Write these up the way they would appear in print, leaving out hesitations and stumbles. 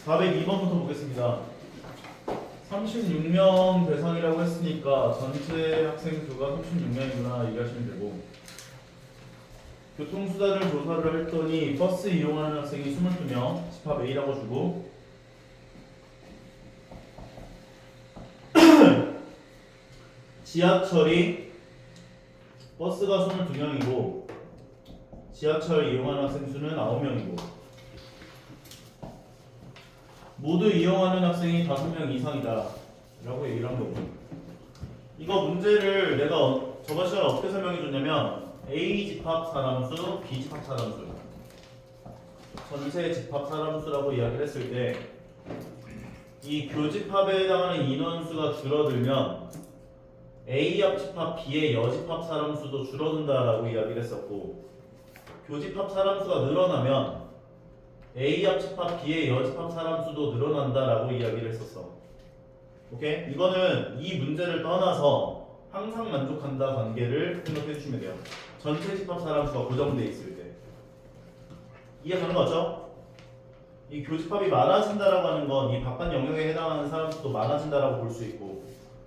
402번부터 보겠습니다. 36명 대상이라고 했으니까 전체 학생 수가 36명이구나 얘기하시면 되고, 교통수단을 조사를 했더니 버스 이용하는 학생이 22명, 집합 A라고 주고, 지하철이 버스가 22명이고 지하철 이용하는 학생 수는 9명이고 모두 이용하는 학생이 5명 이상이다 라고 얘기를 한 거고, 이거 문제를 내가 저번 시간에 어떻게 설명해 줬냐면 A 집합 사람수, B 집합 사람수, 전체 집합 사람수라고 이야기를 했을 때 이 교집합에 해당하는 인원수가 줄어들면 A 합집합 B의 여집합 사람수도 줄어든다라고 이야기를 했었고, 교집합 사람수가 늘어나면 A 합집합 B의 여집합 사람수도 늘어난다라고 이야기를 했었어. 오케이? 이거는 이 문제를 떠나서 항상 만족한다 관계를 생각해 주시면 돼요. 전체 집합 사람수가 고정돼 있을 때. 이해 가는 거죠? 이 교집합이 많아진다라고 하는 건 이 바깥 영역에 해당하는 사람수도 많아진다라고 볼 수 있고,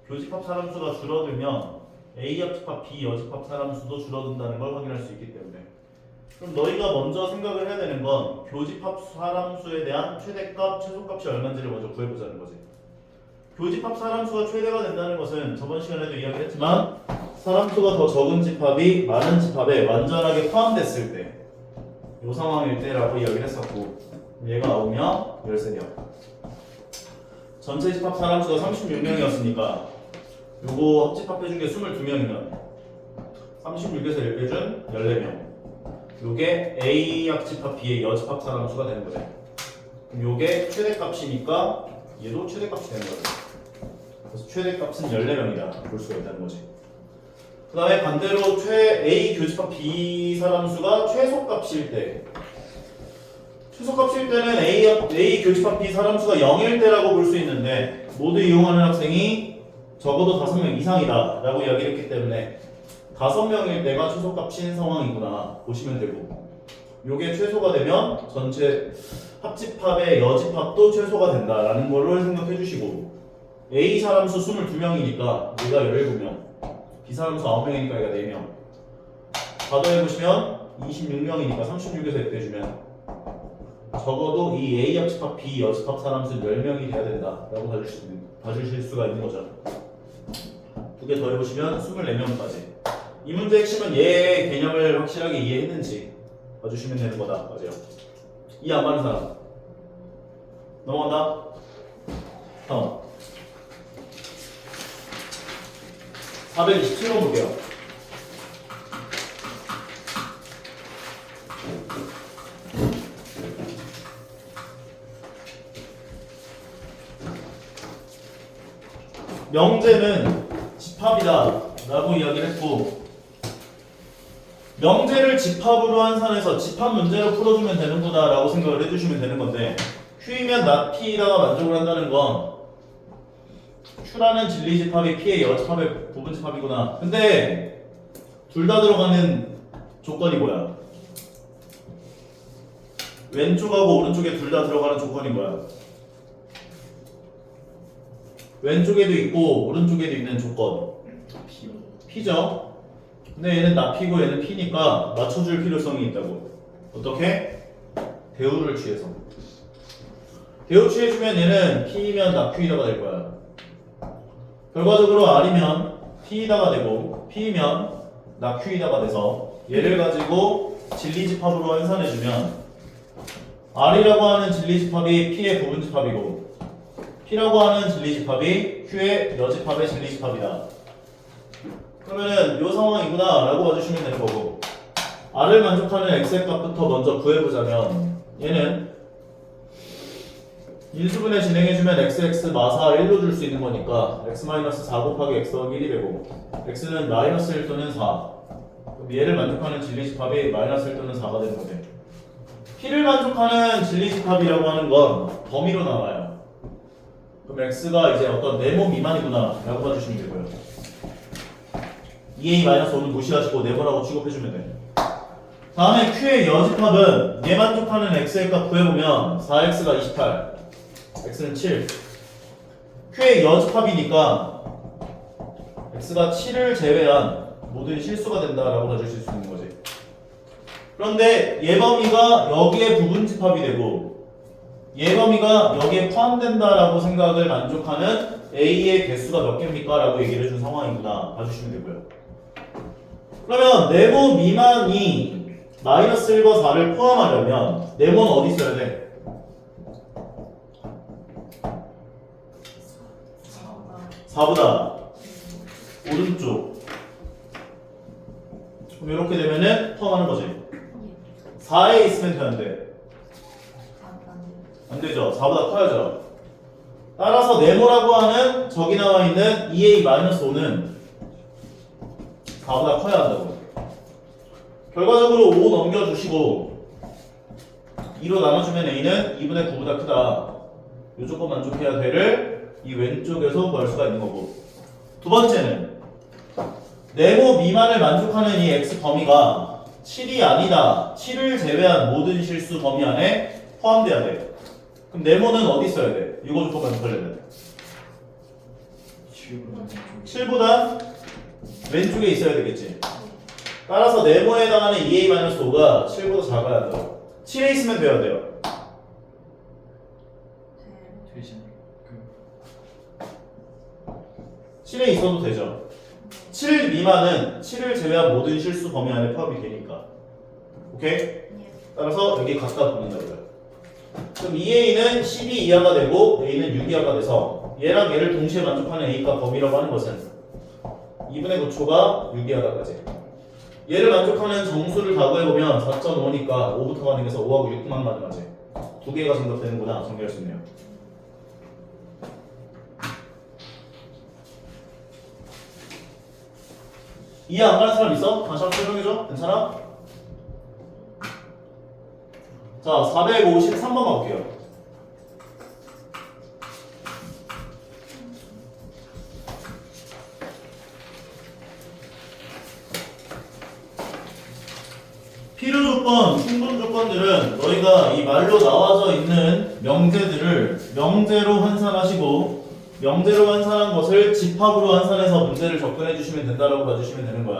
교집합 사람수가 줄어들면 A 합집합 B 여집합 사람수도 줄어든다는 걸 확인할 수 있기 때문에, 그럼 너희가 먼저 생각을 해야 되는 건 교집합 사람수에 대한 최대값, 최소값이 얼마인지를 먼저 구해보자는 거지. 교집합 사람수가 최대가 된다는 것은 저번 시간에도 이야기했지만 사람수가 더 적은 집합이 많은 집합에 완전하게 포함됐을 때, 이 상황일 때라고 이야기를 했었고, 얘가 9명, 13명. 전체 집합 사람수가 36명이었으니까 요거 합집합해준 게 22명이면 36에서 1 빼준 14명. 요게 A 합집합 B의 여집합 사람수가 되는 거죠. 그럼 요게 최대값이니까 얘도 최대값이 되는 거죠. 그래서 최대값은 14명이다 볼 수가 있다는 거지. 그 다음에 반대로 A 교집합 B 사람수가 최소값일 때, 최소값일 때는 A 교집합 B 사람수가 0일 때라고 볼 수 있는데 모두 이용하는 학생이 적어도 5명 이상이다 라고 이야기를 했기 때문에 5명일 때가 최소값인 상황이구나 보시면 되고, 요게 최소가 되면 전체 합집합의 여집합도 최소가 된다라는 거를 생각해 주시고, A 사람수 22명이니까 얘가 17명, B 사람수 9명이니까 얘가 4명, 다 더해보시면 26명이니까 36에서 1 빼주면 적어도 이 A 합집합 B 여집합 사람수 10명이 돼야 된다 라고 봐주실 수가 있는 거죠. 두 개 더해보시면 24명까지. 이 문제의 핵심은 얘의 개념을 확실하게 이해했는지 봐주시면 되는 거다. 맞아요. 이해 안 가는 사람 넘어간다. 다음 427번 볼게요. 명제는 집합이다 라고 이야기를 했고, 명제를 집합으로 한 선에서 집합 문제로 풀어주면 되는구나 라고 생각을 해주시면 되는 건데, Q이면 not P에다가 만족을 한다는 건 Q라는 진리 집합이 P의 여집합의 부분 집합이구나. 근데 둘 다 들어가는 조건이 뭐야? 왼쪽하고 오른쪽에 둘 다 들어가는 조건이 뭐야? 왼쪽에도 있고 오른쪽에도 있는 조건 P죠? 근데 얘는 not P고 얘는 P니까 맞춰줄 필요성이 있다고. 어떻게? 대우를 취해서. 대우 취해주면 얘는 P면 not Q이다가 될 거야. 결과적으로 R이면 P이다가 되고 P면 not Q이다가 돼서 얘를 가지고 진리집합으로 환산해주면 R이라고 하는 진리집합이 P의 부분집합이고 P라고 하는 진리집합이 Q의 여집합의 진리집합이다. 그러면은 이 상황이구나 라고 봐주시면 되는 거고, R을 만족하는 X의 값부터 먼저 구해보자면 얘는 인수분해 진행해주면 XX 마사 1로 줄 수 있는 거니까 X-4 곱하기 X 더하기 1이 되고, X는 마이너스 1 또는 4. 그럼 얘를 만족하는 진리집합이 마이너스 1 또는 4가 되는 거죠. P를 만족하는 진리집합이라고 하는 건 범위로 나와요. 그럼 X가 이제 어떤 네모 미만이구나 라고 봐주시면 되고요. 2A-5는 무시하시고 네모라고 취급해주면 돼요. 다음에 Q의 여집합은 얘 만족하는 X의 값 구해보면 4X가 28, x는 7. q의 여집합이니까 x가 7을 제외한 모든 실수가 된다라고 가질 수 있는 거지. 그런데 얘 범위가 여기에 부분집합이 되고 얘 범위가 여기에 포함된다라고 생각을 만족하는 A의 개수가 몇 개입니까? 라고 얘기를 해준 상황이구나 봐주시면 되고요. 그러면 네모 미만이 마이너스 1과 4를 포함하려면 네모는 어디 있어야 돼? 4보다 오른쪽. 그럼 이렇게 되면은 포함하는 거지. 4에 있으면 되는데 안 되죠. 4보다 커야죠. 따라서 네모라고 하는 저기 나와 있는 2a-5는 4보다 커야 한다고. 결과적으로 5 넘겨주시고 2로 나눠주면 a는 2분의 9보다 크다. 이 조건 만족해야 되를 이 왼쪽에서 구할 수가 있는 거고. 두 번째는 네모 미만을 만족하는 이 x 범위가 7이 아니다. 7을 제외한 모든 실수 범위 안에 포함돼야 돼. 그럼 네모는 어디 있어야 돼? 이거 조건 만족하려면 7보다 왼쪽에 있어야 되겠지. 따라서 네모에 해당하는 2a-5가 7보다 작아야 한다고. 7에 있으면 돼야 돼요. 대신 7에 있어도 되죠. 7 미만은 7을 제외한 모든 실수 범위 안에 포함이 되니까. 오케이? 따라서 여기 갖다 붙는다고요. 그럼 2a는 12 이하가 되고 a는 6 이하가 돼서 얘랑 얘를 동시에 만족하는 a가 범위라고 하는 것은 2분의 9초가 6 이하다까지. 얘를 만족하는 정수를 가구해보면 4.5니까 5부터 가는 게서 5하고 6만 가능하지. 두 개가 정답되는구나 정리할 수 있네요. 이해 안 가는 사람 있어? 다시 한번 설명해줘. 괜찮아? 자, 453번 가볼게요. 필요 조건, 충분 조건들은 너희가 이 말로 나와져 있는 명제들을 명제로 환산하시고 명제로 환산한 것을 집합으로 환산해서 문제를 접근해 주시면 된다라고 봐주시면 되는 거야.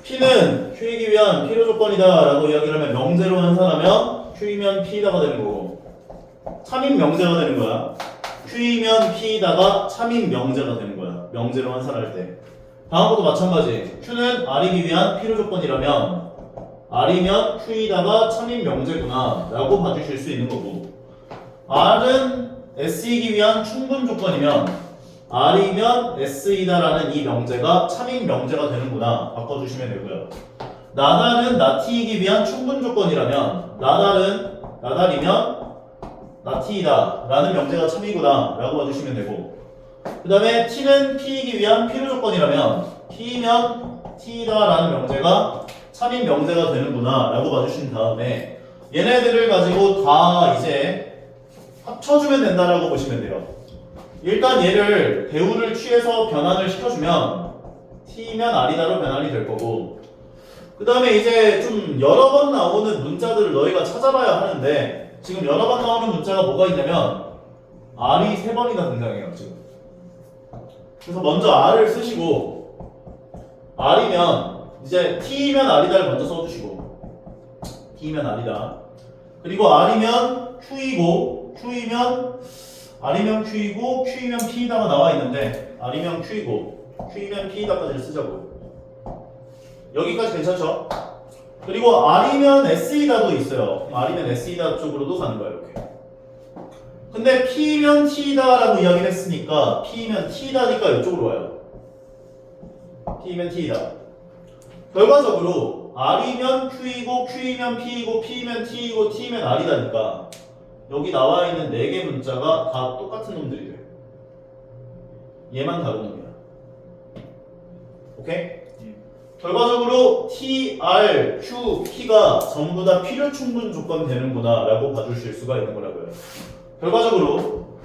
P는 Q이기 위한 필요 조건이다 라고 이야기를 하면 명제로 환산하면 Q이면 P다가 되는 거고 참인 명제가 되는 거야. Q이면 P다가 참인 명제가 되는 거야. 명제로 환산할 때. 다음것도 마찬가지. Q는 R이기 위한 필요 조건이라면 R이면 Q이다가 참인 명제구나 라고 봐주실 수 있는 거고 R은 S이기 위한 충분 조건이면 R이면 S이다라는 이 명제가 참인 명제가 되는구나 바꿔주시면 되고요. 나달은 나티이기 위한 충분 조건이라면 나달이면 나티이다 라는 명제가 참이구나 라고 봐주시면 되고 그 다음에 T는 P이기 위한 필요 조건이라면 P면 T이다 라는 명제가 참인 명제가 되는구나 라고 봐주신 다음에 얘네들을 가지고 다 이제 합쳐주면 된다라고 보시면 돼요. 일단 얘를 대우를 취해서 변환을 시켜주면 T면 R이다로 변환이 될 거고 그 다음에 이제 좀 여러 번 나오는 문자들을 너희가 찾아봐야 하는데 지금 여러 번 나오는 문자가 뭐가 있냐면 R이 3번이나 등장해요 지금. 그래서 먼저 R을 쓰시고 R이면 이제 T면 R이다를 먼저 써주시고 T면 R이다 그리고 R이면 Q이고 R이면 Q이고 Q이면 P이다가 나와 있는데 R이면 Q이고 Q이면 P이다까지를 쓰자고. 여기까지 괜찮죠? 그리고 R이면 S이다도 있어요. R이면 S이다 쪽으로도 가는 거야 이렇게. 근데 P면 T다라고 이야기를 했으니까 P면 T다니까 이쪽으로 와요. P면 T다. 결과적으로 R이면 Q이고 Q이면 P이고 P면 T이고 T면 R이다니까 여기 나와 있는 4개 문자가 다 똑같은 놈들이 돼. 얘만 다른 놈이야. 오케이? 결과적으로 T, R, Q, P가 전부 다 필요 충분 조건 되는구나 라고 봐주실 수가 있는 거라고요. 결과적으로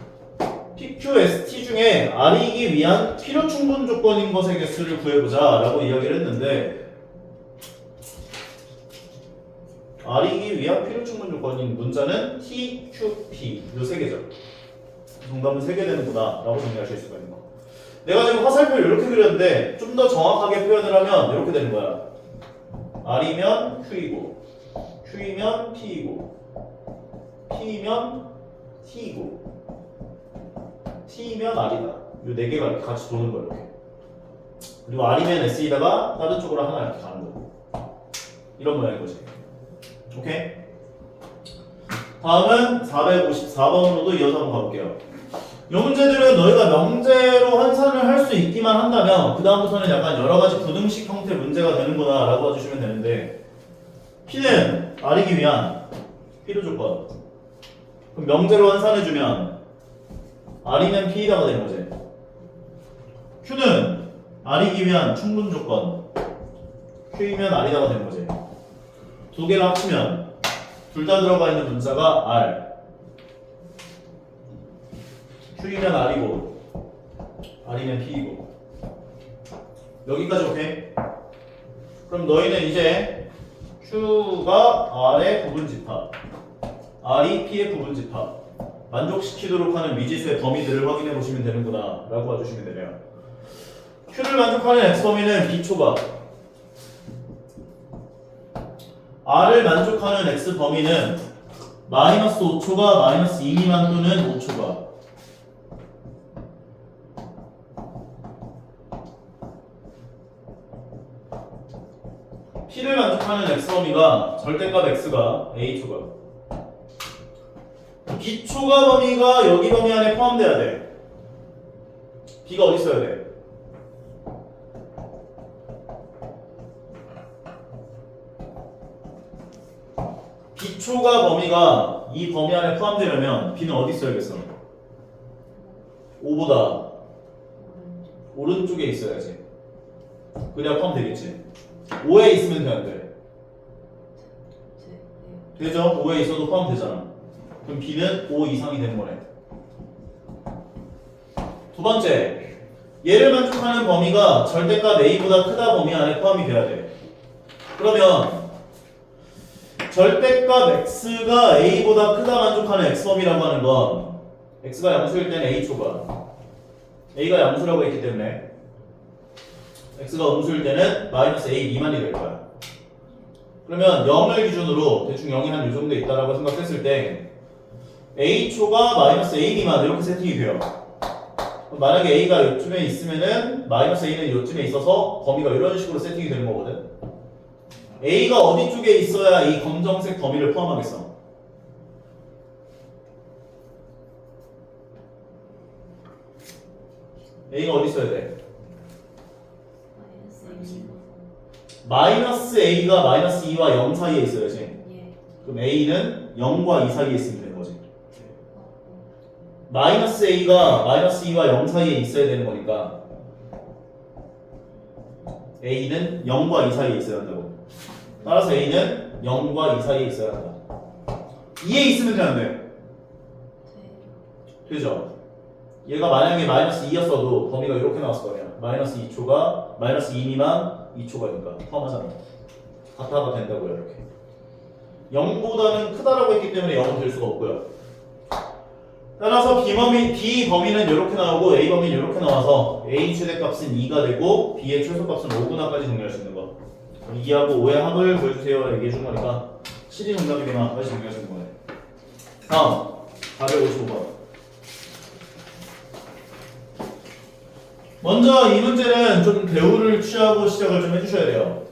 PQ, ST 중에 R이기 위한 필요 충분 조건인 것의 개수를 구해보자 라고 이야기를 했는데 R이기 위한 필요 충분 조건인 문자는 T, Q, P 요 세 개죠. 정답은 3개 되는구나 라고 정리하실 수가 있는 거. 내가 지금 화살표를 이렇게 그렸는데 좀 더 정확하게 표현을 하면 이렇게 되는 거야. R이면 Q이고 Q이면 P이고 P이면 T이고 T이면 R이다. 요 4개가 이렇게 같이 도는 거야 이렇게. 그리고 R이면 S이다가 다른 쪽으로 하나 이렇게 가는 거고. 이런 모양인 거지. 오케이? 다음은 454번으로도 이어서 한번 가볼게요. 이 문제들은 너희가 명제로 환산을 할 수 있기만 한다면 그 다음부터는 약간 여러가지 부등식 형태 문제가 되는구나 라고 봐주시면 되는데 P는 R이기 위한 필요 조건. 그럼 명제로 환산해주면 R이면 P이다가 되는 거지. Q는 R이기 위한 충분 조건. Q이면 R이다가 되는 거지. 두 개를 합치면 둘 다 들어가 있는 문자가 R. Q이면 R이고 R이면 P이고. 여기까지 오케이? 그럼 너희는 이제 Q가 R의 부분집합, R이 P의 부분집합 만족시키도록 하는 미지수의 범위들을 확인해 보시면 되는구나 라고 봐주시면 되네요. Q를 만족하는 X범위는 B초과, R을 만족하는 X범위는 마이너스 5초가 마이너스 2 미만 또는 5초가. P를 만족하는 X범위가 절대값 X가 A초과. B초과 범위가 여기 범위 안에 포함돼야 돼. B가 어디 있어야 돼? B초과 범위가 이 범위 안에 포함되려면 B는 어디 있어야겠어? 5보다 오른쪽에 있어야지. 그래야 포함되겠지. 5에 있으면 되는데. 되죠? 5에 있어도 포함되잖아. 그럼 B는 5 이상이 되는 거네. 두 번째, 얘를 만족하는 범위가 절대값 A보다 크다 범위 안에 포함이 돼야 돼. 그러면 절대값 X가 A보다 크다 만족하는 X범위라고 하는 건 X가 양수일 때는 A초과, A가 양수라고 했기 때문에 X가 음수일 때는 마이너스 A 미만이 될 거야. 그러면 0을 기준으로 대충 0이 한 요 정도 있다라고 생각했을 때 A초가 마이너스 A 미만 이렇게 세팅이 돼요. 만약에 A가 요쯤에 있으면은 마이너스 A는 요쯤에 있어서 범위가 이런 식으로 세팅이 되는 거거든. A가 어디 쪽에 있어야 이 검정색 범위를 포함하겠어? A가 어디 있어야 돼? 마이너스 A가 마이너스 2와 0 사이에 있어야지. 예. 그럼 A는 0과 2 사이에 있으면 되는 거지. 마이너스 A가 마이너스 2와 0 사이에 있어야 되는 거니까 A는 0과 2 사이에 있어야 한다고. 따라서 A는 0과 2 사이에 있어야 한다. 2에 있으면 되는데. 되죠? 얘가 만약에 마이너스 2였어도 범위가 이렇게 나왔을 거 아니야. 마이너스 2초가 마이너스 2 미만 2초가니까 포함하잖아. 같아가 된다고요. 이렇게 0보다는 크다라고 했기 때문에 0은 될 수가 없고요. 따라서 B 범위는 이렇게 나오고 A 범위는 이렇게 나와서 A 최대값은 2가 되고 B의 최소값은 5구나까지 정리할 수 있는 거. 2하고 5의 합을 구해주세요 얘기해 준 거니까 실이 정답이구나 까지 정리할 수 있는 거네. 다음 455번. 먼저 이 문제는 좀 대우를 취하고 시작을 좀 해주셔야 돼요.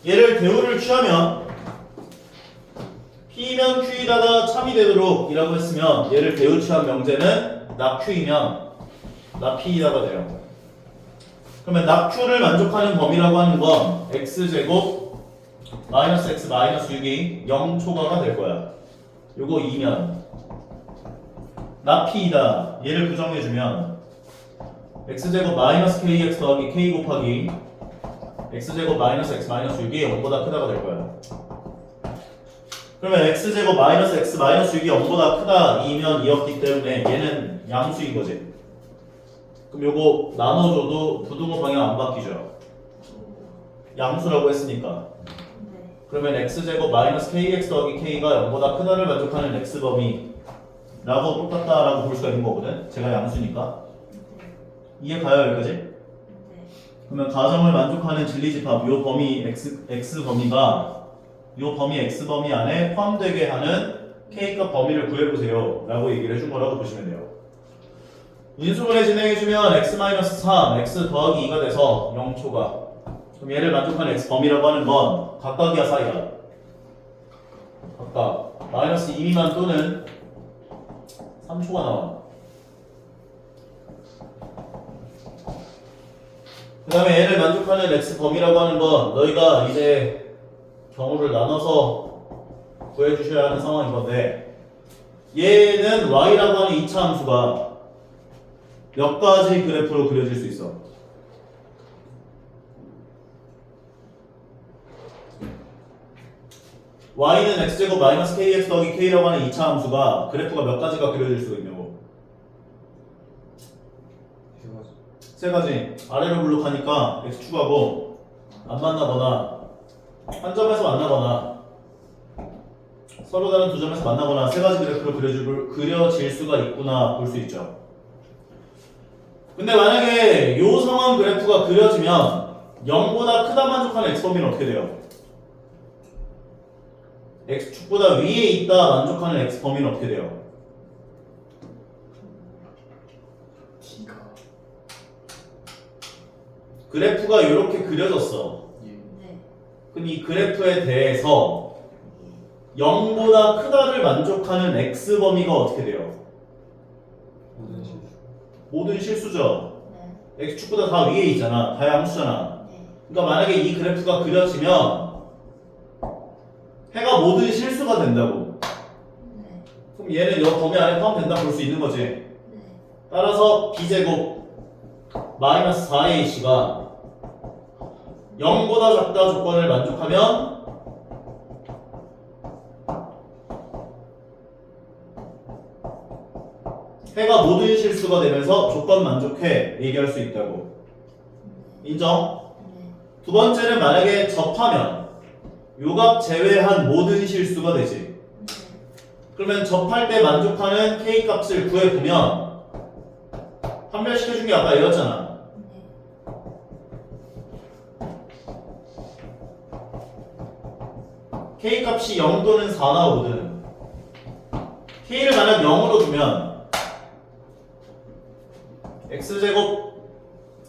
얘를 대우를 취하면 P면 Q이다가 참이 되도록 이라고 했으면 얘를 대우 취한 명제는 납 Q이면 납 P이다가 돼요. 그러면 납 Q를 만족하는 범위라고 하는 건 X제곱 마이너스 X 마이너스 6이 0초과가 될 거야. 요거 2면 납 P이다. 얘를 부정해주면 X제곱 마이너스 KX 더하기 K 곱하기 X제곱 마이너스 X 마이너스 6이 0보다 크다가 될 거야. 그러면 X제곱 마이너스 X 마이너스 6이 0보다 크다 2면 2였기 때문에 얘는 양수인 거지. 그럼 요거 나눠줘도 부등호 방향 안 바뀌죠. 양수라고 했으니까. 네. 그러면 x제곱 마이너스 kx 더하기 k가 0보다 크다를 만족하는 x범위라고 똑같다라고 볼 수가 있는 거거든. 제가 양수니까. 이해 가요 여기까지? 네. 그러면 가정을 만족하는 진리집합 요 범위 x 범위가 요 범위 x 범위 안에 포함되게 하는 k값 범위를 구해보세요 라고 얘기를 해준 거라고 보시면 돼요. 인수분해 진행해주면 x-3 x 더하기 2가 돼서 0초가. 그럼 얘를 만족하는 x 범위라고 하는 건 각각이야 사이야? 각각 마이너스 2 미만 또는 3초가 나와. 그 다음에 얘를 만족하는 x 범위라고 하는 건 너희가 이제 경우를 나눠서 구해주셔야 하는 상황인 건데, 얘는 y라고 하는 2차 함수가 몇 가지 그래프로 그려질 수 있어? y는 x제곱 마이너스 kx 더하기 k라고 하는 2차 함수가 그래프가 몇 가지가 그려질 수가 있냐고. 세 가지. 아래로 블록하니까 x축하고 안 만나거나 한 점에서 만나거나 서로 다른 두 점에서 만나거나 세 가지 그래프로 그려질 수가 있구나 볼 수 있죠. 근데 만약에 요 상황 그래프가 그려지면 0보다 크다 만족하는 x범위는 어떻게 돼요? x축보다 위에 있다 만족하는 x범위는 어떻게 돼요? T가 그래프가 이렇게 그려졌어. 네. 그럼 이 그래프에 대해서 0보다 크다를 만족하는 x범위가 어떻게 돼요? 모든 실수. 모든 실수죠. 네. x축보다 다 위에 있잖아. 다 양수잖아. 네. 그러니까 만약에 이 그래프가 그려지면 해가 모든 실수가 된다고. 네. 그럼 얘는 이 범위 안에 포함된다 볼 수 있는 거지. 네. 따라서 b제곱 마이너스 4ac가 0보다 작다 조건을 만족하면 해가 모든 실수가 되면서 조건 만족해 얘기할 수 있다고. 인정? 네. 두 번째는 만약에 접하면 요값 제외한 모든 실수가 되지. 네. 그러면 접할 때 만족하는 k 값을 구해보면 판별시켜준 게 아까 얘였잖아. 네. k 값이 0 또는 4 나오거든. k를 만약 0으로 두면 x제곱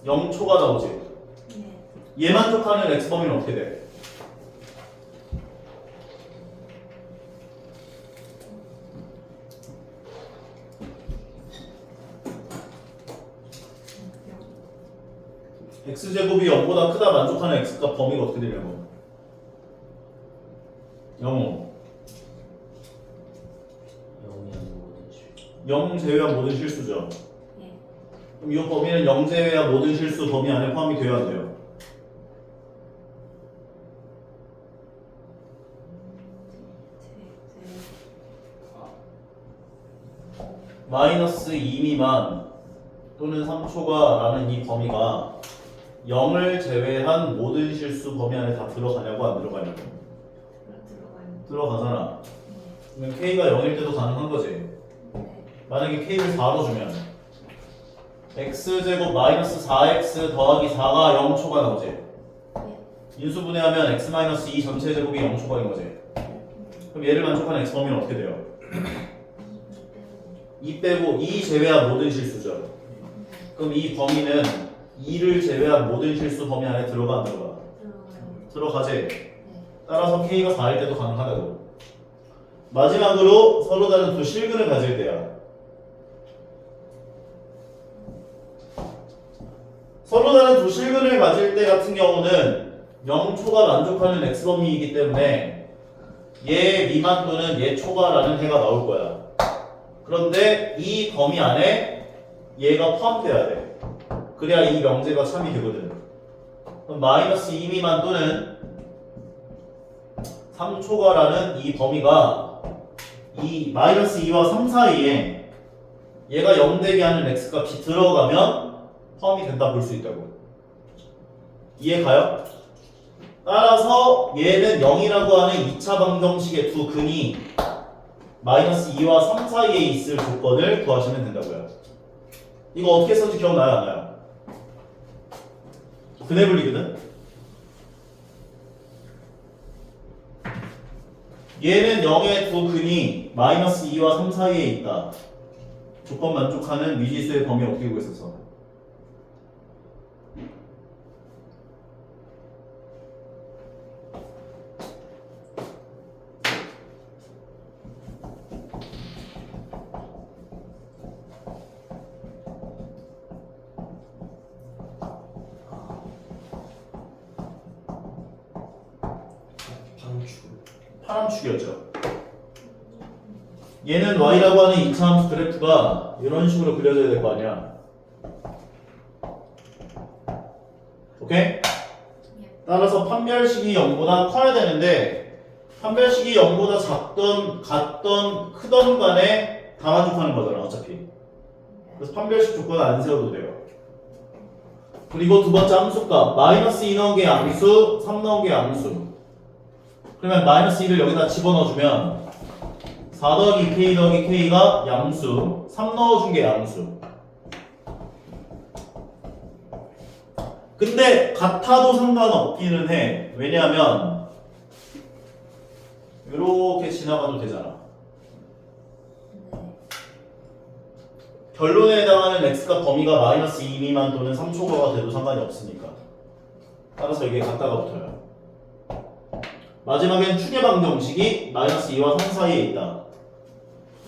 0초가 나오지. 네. 얘 만족하는 x범위는 어떻게 돼? x제곱이 0보다 크다 만족하는 x값 범위가 어떻게 되냐고. 0, 0 제외한 모든 실수죠. 네. 그럼 이 범위는 0 제외한 모든 실수 범위 안에 포함이 되어야 돼요. 마이너스 2 미만 또는 3초가 라는 이 범위가 0을 제외한 모든 실수 범위 안에 다 들어가냐고 안 들어가냐고. 들어가요. 들어가잖아. 네. 그러면 k가 0일 때도 가능한 거지. 네. 만약에 k를 4로 주면 x제곱 마이너스 4x 더하기 4가 0초가 나오지. 네. 인수분해하면 x 마이너스 2 전체 제곱이 0초가인 거지. 그럼 얘를 만족하는 x 범위는 어떻게 돼요? 2 빼고 2 제외한 모든 실수죠. 그럼 이 범위는 2를 제외한 모든 실수 범위 안에 들어가 안 들어가? 들어가요. 들어가지. 네. 따라서 k가 4일 때도 가능하다고. 마지막으로 서로 다른 두 실근을 가질 때야. 서로 다른 두 실근을 가질 때 같은 경우는 0초가 만족하는 x범위이기 때문에 얘 미만 또는 얘 초과라는 해가 나올 거야. 그런데 이 범위 안에 얘가 포함돼야 돼. 그래야 이 명제가 참이 되거든. 그럼 마이너스 2 미만 또는 3초과라는 이 범위가 이 마이너스 2와 3 사이에 얘가 0 되게 하는 x값이 들어가면 포함이 된다 볼 수 있다고. 이해 가요? 따라서 얘는 0이라고 하는 2차 방정식의 두 근이 마이너스 2와 3 사이에 있을 조건을 구하시면 된다고요. 이거 어떻게 썼는지 기억나요? 안 나요? 근해 분리거든? 얘는 0의 두 근이 마이너스 2와 3 사이에 있다. 조건 만족하는 미지수의 범위 어떻게 구했었어? 방출. 파람축이었죠. 얘는 y라고 하는 2차 함수 그래프가 이런 식으로 그려져야 될 거 아니야. 오케이? 따라서 판별식이 0보다 커야 되는데 판별식이 0보다 작던 같던 크던 간에 다 만족하는 거잖아 어차피. 그래서 판별식 조건 안 세워도 돼요. 그리고 두 번째 함수값 마이너스 2 넣은 게 양수 3 넣은 게 양수. 그러면 마이너스 2를 여기다 집어넣어주면 4 더하기 k 더하기 k가 양수 3 넣어준 게 양수. 근데 같아도 상관없기는 해. 왜냐하면 이렇게 지나가도 되잖아. 결론에 해당하는 x가 범위가 마이너스 2 미만 또는 3초과가 돼도 상관이 없으니까. 따라서 이게 같다가 붙어요. 마지막엔 축의 방정식이 마이너스 2와 3 사이에 있다.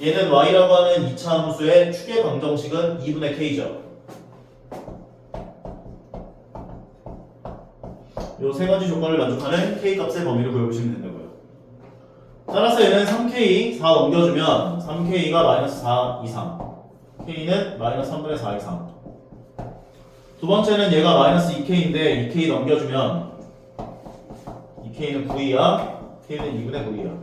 얘는 y라고 하는 2차 함수의 축의 방정식은 2분의 k죠. 요 세 가지 조건을 만족하는 k 값의 범위를 구해보시면 된다고요. 따라서 얘는 3k 4 넘겨주면 3k가 마이너스 4 이상, k는 마이너스 3분의 4 이상. 두 번째는 얘가 마이너스 2k인데 2k 넘겨주면 2k는 9이야, k는 2분의 9이야.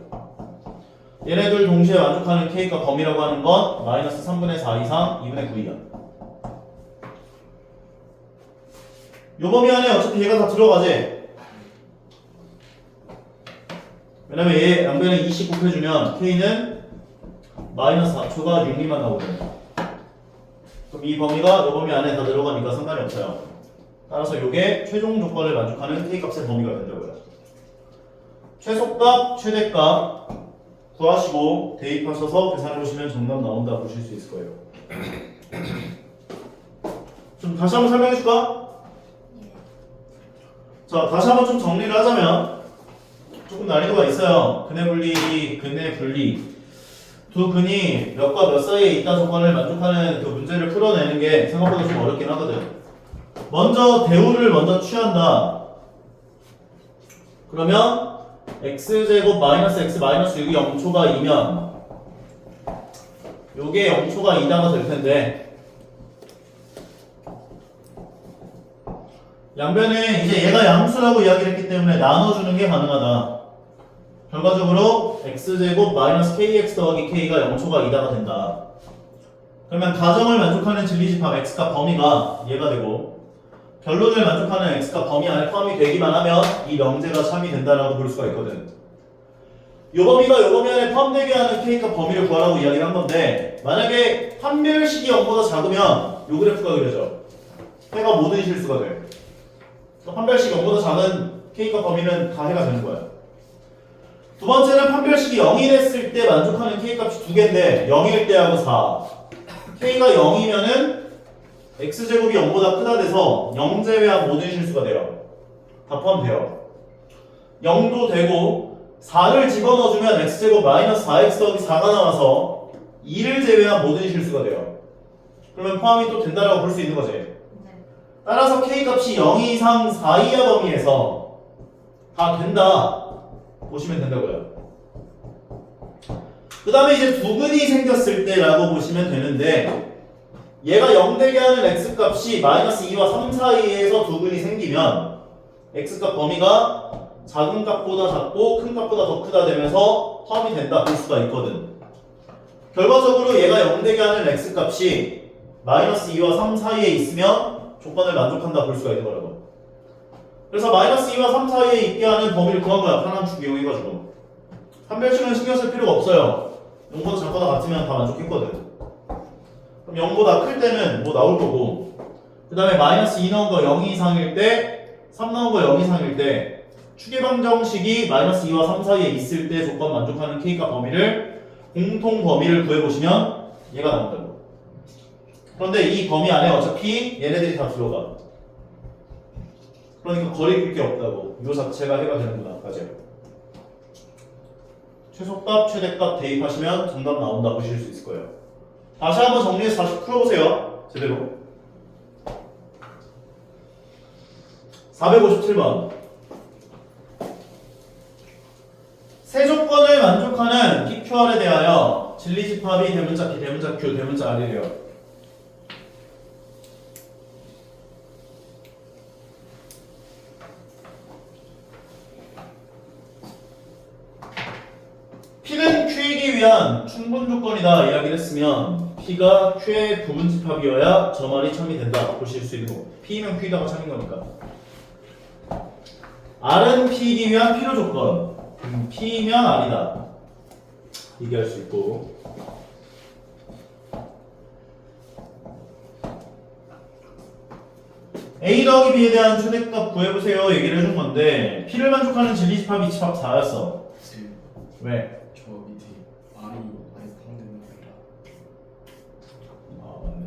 얘네들 동시에 만족하는 k가 범위라고 하는 건 마이너스 3분의 4 이상 2분의 9이야. 요 범위 안에 어차피 얘가 다 들어가지. 왜냐면 얘 양변에 20 곱해주면 k는 마이너스 4초가 6미만 나오거든. 그럼 이 범위가 요 범위 안에 다 들어가니까 상관이 없어요. 따라서 요게 최종 조건을 만족하는 k 값의 범위가 된다고요. 최소값, 최대값 구하시고 대입하셔서 계산해보시면 정답 나온다 보실 수 있을 거예요. 좀 다시 한번 설명해줄까? 자, 다시 한번 좀 정리를 하자면 조금 난이도가 있어요. 근해 분리, 근해 분리. 두 근이 몇과 몇 사이에 있다 조건을 만족하는 그 문제를 풀어내는 게 생각보다 좀 어렵긴 하거든. 먼저 대우를 먼저 취한다. 그러면 x제곱 마이너스 x 마이너스 6이 0초가 2면 요게 0초가 2다가 될 텐데 양변에 이제 얘가 양수라고 이야기를 했기 때문에 나눠주는 게 가능하다. 결과적으로 x제곱 마이너스 kx 더하기 k가 0초가 2다가 된다. 그러면 가정을 만족하는 진리집합 x값 범위가 얘가 되고 결론을 만족하는 x값 범위 안에 포함이 되기만 하면 이 명제가 참이 된다라고 볼 수가 있거든. 요 범위가 요 범위 안에 포함되게 하는 k값 범위를 구하라고 이야기를 한 건데 만약에 판별식이 0보다 작으면 요 그래프가 그려져. 해가 모든 실수가 돼. 판별식이 0보다 작은 k값 범위는 다 해가 되는 거야. 두 번째는 판별식이 0이 됐을 때 만족하는 k값이 두 개인데 0일 때하고 4. k가 0이면은 x제곱이 0보다 크다 돼서 0 제외한 모든 실수가 돼요. 다 포함돼요. 0도 되고 4를 집어넣어주면 x제곱 마이너스 4x 더하기 4가 나와서 2를 제외한 모든 실수가 돼요. 그러면 포함이 또 된다라고 볼 수 있는 거지. 따라서 k값이 0 이상 4 이하 범위에서 다 된다 보시면 된다고요. 그 다음에 이제 두 근이 생겼을 때라고 보시면 되는데 얘가 0 되게 하는 x값이 마이너스 2와 3 사이에서 두 근이 생기면 x값 범위가 작은 값보다 작고 큰 값보다 더 크다 되면서 포함이 된다 볼 수가 있거든. 결과적으로 얘가 0 되게 하는 x값이 마이너스 2와 3 사이에 있으면 조건을 만족한다 볼 수가 있는 거라고. 그래서 마이너스 2와 3 사이에 있게 하는 범위를 구한 거야. 하나축 이용해가지고. 판별식은 신경 쓸 필요가 없어요. 0보다 작거나 같으면 다 만족했거든. 그럼 0보다 클 때는 뭐 나올 거고, 그 다음에 마이너스 2 넣은 거 0 이상일 때, 3 넣은 거 0 이상일 때, 추계방정식이 마이너스 2와 3 사이에 있을 때 조건 만족하는 K값 범위를, 공통 범위를 구해보시면 얘가 나온다고. 그런데 이 범위 안에 어차피 얘네들이 다 들어가. 그러니까 거리일 게 없다고. 이 자체가 해가 되는구나. 맞아요. 최소값, 최대값 대입하시면 정답 나온다 보실 수 있을 거예요. 다시 한번 정리해서 다시 풀어보세요. 제대로. 457번. 세 조건을 만족하는 PQR에 대하여 진리집합이 대문자 P, 대문자 Q, 대문자 R이래요. P는 Q이기 위한 충분 조건이다 이야기를 했으면 P가 Q의 부분집합이어야 저 말이 참이 된다 보실 수 있는 거고, P이면 Q이다가 참인 거니까. R은 P이기 위한 필요 조건, P이면 R이다 얘기할 수 있고, A 더하기 B에 대한 최대값 구해보세요 얘기를 해준 건데, P를 만족하는 진리집합이 집합 4였어. 쌤, 왜? 저 밑에 R이 많이 포함되는 겁니다. 아 맞네.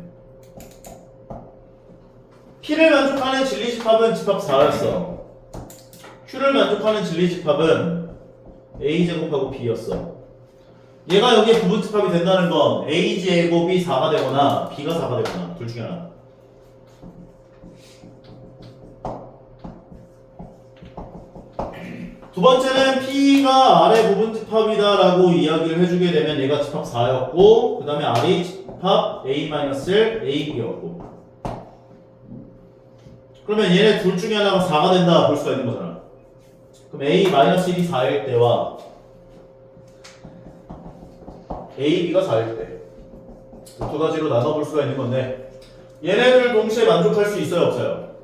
P를 만족하는 진리집합은 집합 4였어. Q를 만족하는 진리집합은 A제곱하고 B였어. 얘가 여기에 부분집합이 된다는 건 A제곱이 4가 되거나 B가 4가 되거나 둘 중에 하나. 두 번째는 P가 R의 부분집합이다라고 이야기를 해주게 되면 얘가 집합 4였고, 그 다음에 R이 집합 A-1, AB였고, 그러면 얘네 둘 중에 하나가 4가 된다 볼 수가 있는 거잖아. 그럼 A-1이 4일 때와 AB가 4일 때 두 가지로 나눠볼 수가 있는 건데, 얘네들 동시에 만족할 수 있어요 없어요?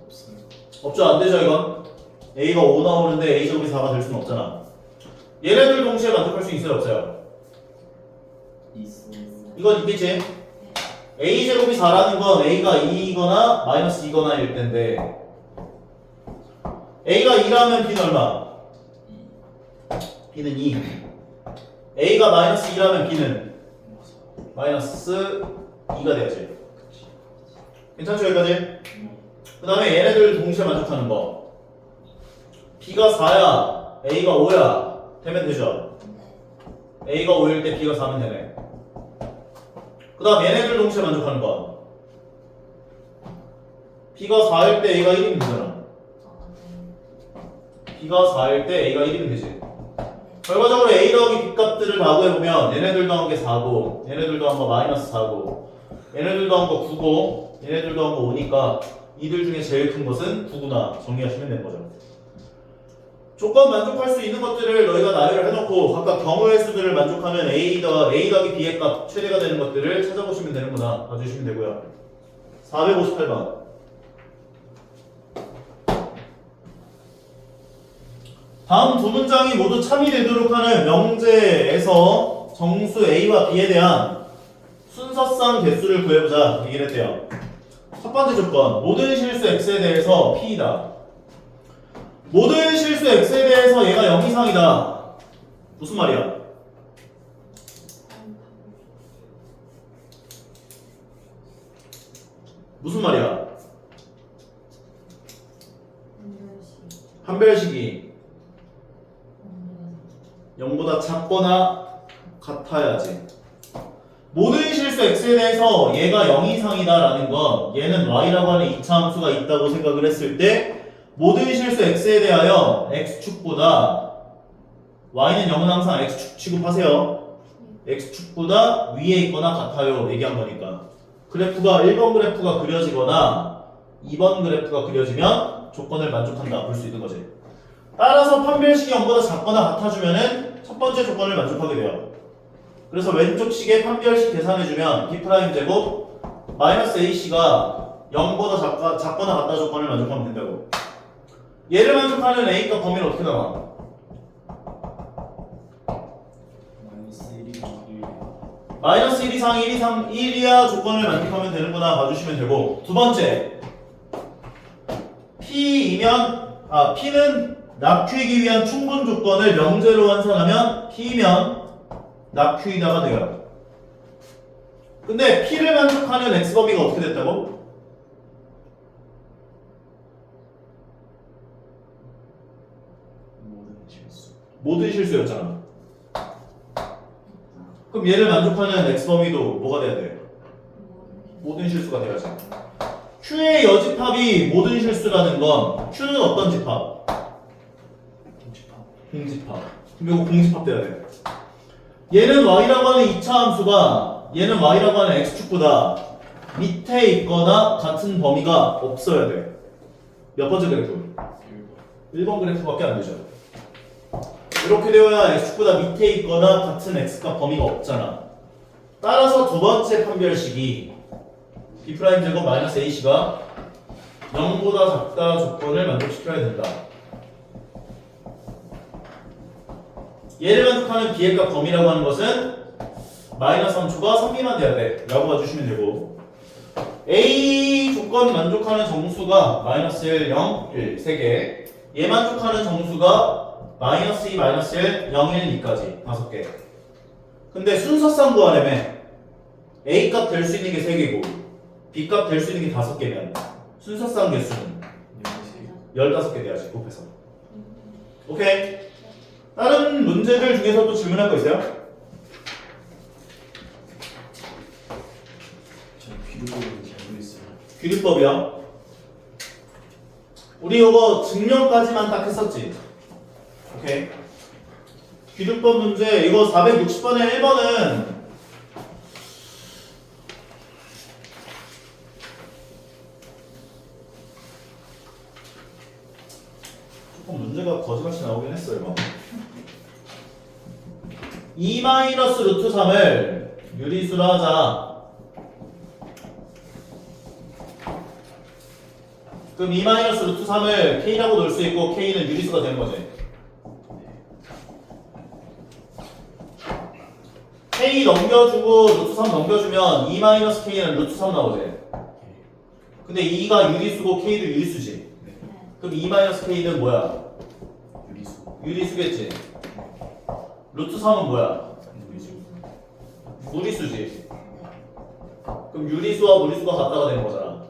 없어요. 없죠. 안 되죠 이건. A가 5 나오는데 A제곱이 4가 될 수는 없잖아. 얘네들 동시에 만족할 수 있어요 없어요? 있어. 이건 있겠지. A제곱이 4라는 건 A가 2이거나 마이너스 2거나일 텐데, A가 2라면 B는 얼마? B는 2. A가 마이너스 2라면 B는 마이너스 2가 돼야지. 괜찮죠 여기까지? 그 다음에 얘네들 동시에 만족하는 거, B가 4야 A가 5야 되면 되죠. A가 5일 때 B가 4면 되네. 그 다음 얘네들 동시에 만족하는 거, B가 4일 때 A가 1이면 되잖아. B가 4일 때 A가 1이면 되지. 결과적으로 A 더하기 B 값들을 다 구해보면 얘네들 더한 게 4고, 얘네들 더한 거 마이너스 4고, 얘네들 더한 거 9고, 얘네들 더한 거 5니까 이들 중에 제일 큰 것은 9구나 정리하시면 되는 거죠. 조건 만족할 수 있는 것들을 너희가 나열을 해놓고 각각 경우의 수들을 만족하면 A 더하기 B의 값 최대가 되는 것들을 찾아보시면 되는구나 봐주시면 되고요. 458번. 다음 두 문장이 모두 참이 되도록 하는 명제에서 정수 A와 B에 대한 순서상 개수를 구해보자 얘기를 했대요. 첫 번째 조건, 모든 실수 X에 대해서 P이다. 모든 실수 X에 대해서 얘가 0 이상이다. 무슨 말이야? 무슨 말이야? 판별식이 0보다 작거나 같아야지. 모든 실수 X에 대해서 얘가 0 이상이다라는 건 얘는 Y라고 하는 이차함수가 있다고 생각을 했을 때 모든 실수 X에 대하여 X축보다, Y는 0은 항상 X축 취급하세요. X축보다 위에 있거나 같아요 얘기한 거니까. 그래프가 1번 그래프가 그려지거나 2번 그래프가 그려지면 조건을 만족한다 볼 수 있는 거지. 따라서 판별식이 0보다 작거나 같아주면은 첫 번째 조건을 만족하게 돼요. 그래서 왼쪽 식의 판별식 계산해주면 B' 제곱 마이너스 AC가 0보다 작거나 같다 조건을 만족하면 된다고. 얘를 만족하는 A값 범위는 어떻게 나와? 마이너스 1이랑 1. 마이너스 1 이상 1 이상 1이야 조건을 만족하면 되는구나 봐주시면 되고, 두 번째 P는 낙Q이기 위한 충분 조건을 명제로 환산하면 P면 낙Q이다가 돼요. 근데 P를 만족하는 X 범위가 어떻게 됐다고? 모든 실수. 모든 실수였잖아. 그럼 얘를 만족하는 X 범위도 뭐가 돼야 돼? 모든 실수가 돼야지. Q의 여집합이 모든 실수라는 건 Q는 어떤 집합? 공집합. 공집합. 그럼 이거 공집합 돼야 돼. 얘는 Y라고 하는 2차 함수가 얘는 Y라고 하는 X축보다 밑에 있거나 같은 범위가 없어야 돼. 몇 번째 그래프? 1번 그래프밖에 안 되죠. 이렇게 되어야 X축보다 밑에 있거나 같은 X값 범위가 없잖아. 따라서 두 번째 판별식이 B'제곱 마이너스 AC가 0보다 작다 조건을 만족시켜야 된다. 얘를 만족하는 B의 값 범위라고 하는 것은 마이너스 3초가 3미만 돼야 돼 라고 봐주시면 되고, A 조건 만족하는 정수가 마이너스 1, 0, 1 3개, 얘 만족하는 정수가 마이너스 2, 마이너스 1, 0, 1, 2까지 5개. 근데 순서상 구하려면 A 값 될 수 있는 게 3개고 B 값 될 수 있는 게 5개면 순서상 개수는 15개 돼야지 곱해서. 오케이. 다른 문제들 중에서 또 질문할 거 있어요? 저 귀를 잘 모르겠어요. 귀류법이야. 우리 이거 증명까지만 딱 했었지. 오케이. 귀류법 문제 이거 460번에 1번은 조금 문제가 거지같이 나오긴 했어요. 막. 2 마이너스 루트 3을 유리수로 하자. 그럼 2 마이너스 루트 3을 K라고 놓을 수 있고 K는 유리수가 되는 거지. K 넘겨주고 루트 3 넘겨주면 2 마이너스 K는 루트 3 나오지. 근데 2가 유리수고 K도 유리수지. 그럼 2 마이너스 K는 뭐야? 유리수. 유리수겠지. 루트 3은 뭐야? 무리수. 무리수지. 그럼 유리수와 무리수가 같다가 되는 거잖아.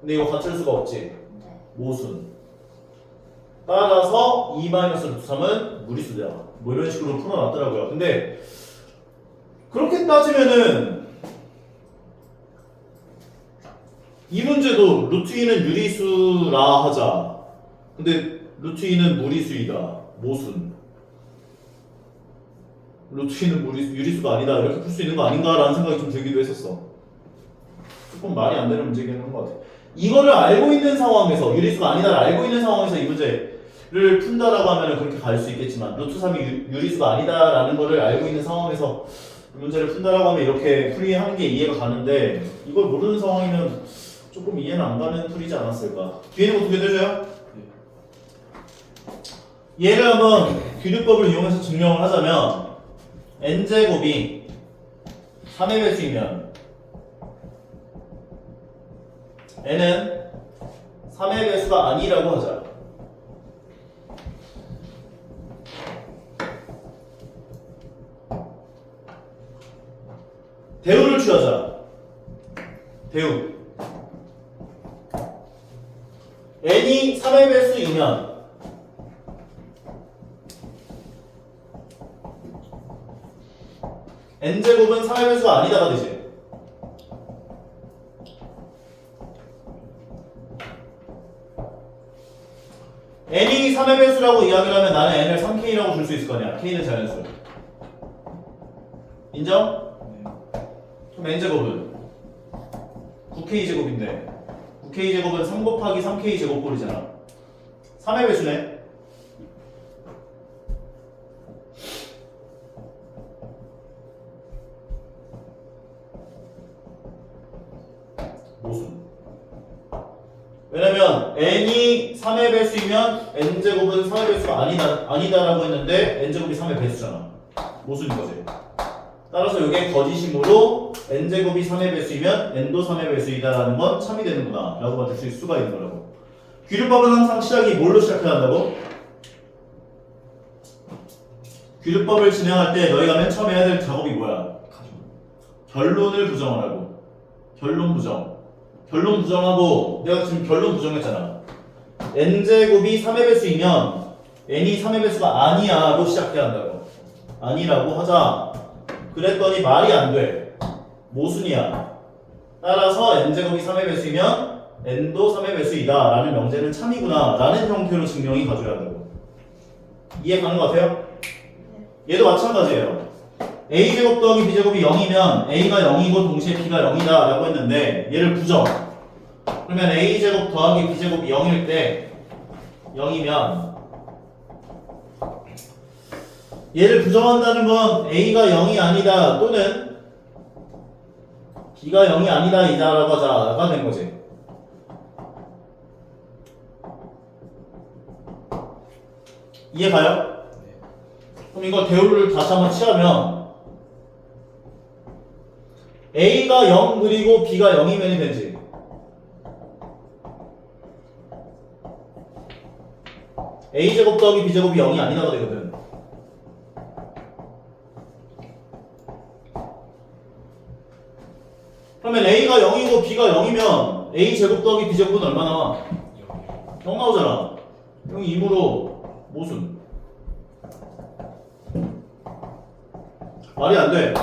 근데 이거 같을 수가 없지. 모순. 따라서 2 마이너스 루트 3은 무리수다. 뭐 이런 식으로 풀어놨더라고요. 근데 그렇게 따지면은 이 문제도 루트 2는 유리수라 하자. 근데 루트 2는 무리수이다. 모순. 루트 2는 유리수가 아니다. 이렇게 풀 수 있는 거 아닌가라는 생각이 좀 들기도 했었어. 조금 말이 안 되는 문제긴 한 것 같아. 이거를 알고 있는 상황에서 유리수가 아니다를 알고 있는 상황에서 이 문제를 푼다라고 하면 그렇게 갈 수 있겠지만 루트 3이 유리수가 아니다라는 거를 알고 있는 상황에서 이 문제를 푼다라고 하면 이렇게 풀이하는 게 이해가 가는데 이걸 모르는 상황이면 조금 이해는 안 가는 풀이지 않았을까. 뒤에 있는 거 두 개 해줘요. 얘를 한번 귀류법을 이용해서 증명을 하자면 n제곱이 3의 배수이면 n은 3의 배수가 아니라고 하자. 대우를 취하자. 대우. n이 3의 배수이면 n제곱은 3의 배수가 아니다가 되지. n이 3의 배수라고 이야기를 하면 나는 n을 3k라고 줄 수 있을 거냐. k는 자연수. 인정? 그럼 n제곱은 9k제곱인데 9k제곱은 3 곱하기 3k제곱꼴이잖아. 3의 배수네. 모순. n이 3의 배수이면 n제곱은 3의 배수가 아니다라고 했는데 n제곱이 3의 배수잖아. 모순인 거지. 따라서 이게 거짓이므로 n제곱이 3의 배수이면 n도 3의 배수이다라는 건 참이 되는구나 라고 받을 수 있을 수가 있는 거라고. 규律법은 항상 시작이 뭘로 시작해야 한다고? 규律법을 진행할 때 너희가 맨 처음 해야 될 작업이 뭐야? 결론을 부정하라고. 결론 부정. 결론 부정하고 내가 지금 결론 부정했잖아. n제곱이 3의 배수이면 n이 3의 배수가 아니야로 시작해야 한다고. 아니라고 하자. 그랬더니 말이 안 돼. 모순이야. 따라서 n제곱이 3의 배수이면 n도 3의 배수이다 라는 명제는 참이구나 라는 형태로 증명이 가져야 한다고. 이해 가는 것 같아요? 얘도 마찬가지예요. a제곱 더하기 b제곱이 0이면 a가 0이고 동시에 b가 0이다 라고 했는데 얘를 부정. 그러면 a제곱 더하기 b제곱이 0일 때 0이면 얘를 부정한다는 건 a가 0이 아니다 또는 b가 0이 아니다 이다라고 하자가 된 거지. 이해 가요? 그럼 이거 대우를 다시 한번 취하면 a가 0 그리고 b가 0이면 되지. a제곱 더하기 b제곱이 0이 아니다가 되거든. 그러면 a가 0이고 b가 0이면 a제곱 더하기 b제곱은 얼마 나와? 0 나오잖아. 0이 2으로 모순. 말이 안 돼.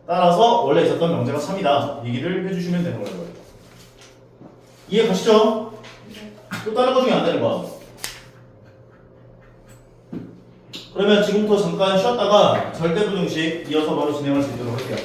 따라서 원래 있었던 명제가 참이다. 얘기를 해주시면 되는 거예요. 이해 가시죠? 또 다른 거 중에 안 되는 거야. 그러면 지금부터 잠깐 쉬었다가 절대부등식 이어서 바로 진행할 수 있도록 할게요.